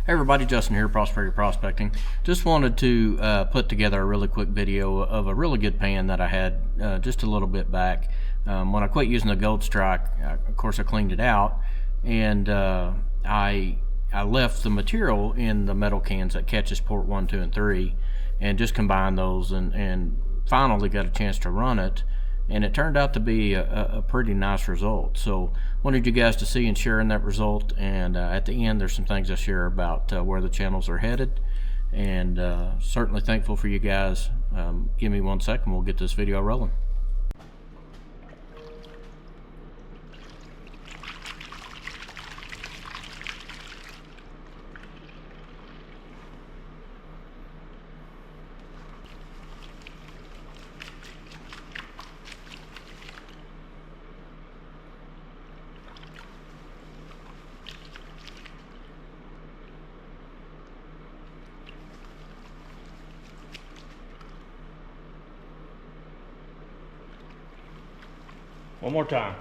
Hey everybody, Justin here, Prosperity Prospecting. Just wanted to put together a really quick video of a really good pan that I had just a little bit back. When I quit using the Gold Strike, of course I cleaned it out, and I left the material in the metal cans that catches port 1, 2, and 3, and just combined those and finally got a chance to run it. And it turned out to be a pretty nice result. So wanted you guys to see and share in that result. And at the end, there's some things I share about where the channels are headed. And certainly thankful for you guys. Give me 1 second, we'll get this video rolling. One more time.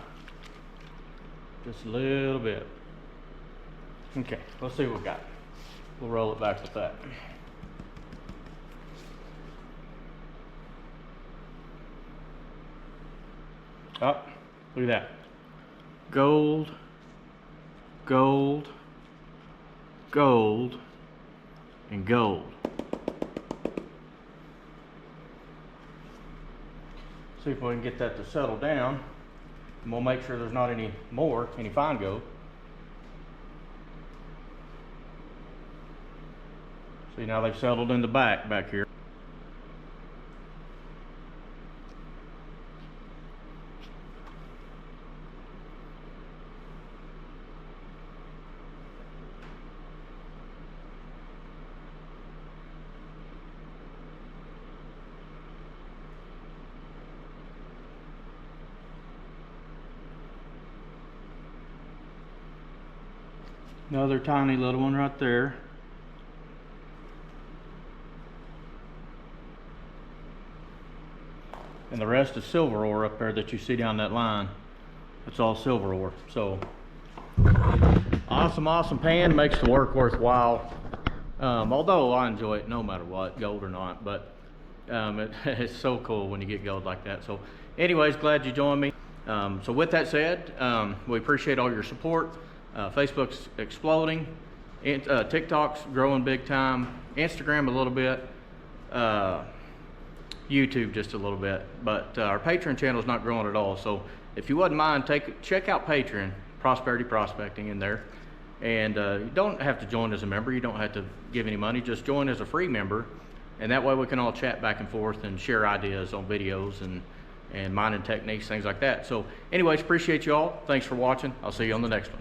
Just a little bit. Okay, let's see what we got. We'll roll it back with that. Oh, look at that. Gold, gold, gold, and gold. See if we can get that to settle down. And we'll make sure there's not any fine gold. See, now they've settled in the back here. Another tiny little one right there. And the rest is silver ore up there that you see down that line. It's all silver ore. So awesome pan, makes the work worthwhile. Although I enjoy it no matter what, gold or not, but it's so cool when you get gold like that. So anyways, glad you joined me. So with that said, we appreciate all your support. Facebook's exploding, TikTok's growing big time, Instagram a little bit, YouTube just a little bit, but our Patreon channel is not growing at all. So if you wouldn't mind, check out Patreon, Prosperity Prospecting in there. And you don't have to join as a member, you don't have to give any money, just join as a free member, and that way we can all chat back and forth and share ideas on videos and mining techniques, things like that. So anyways, appreciate you all. Thanks for watching. I'll see you on the next one.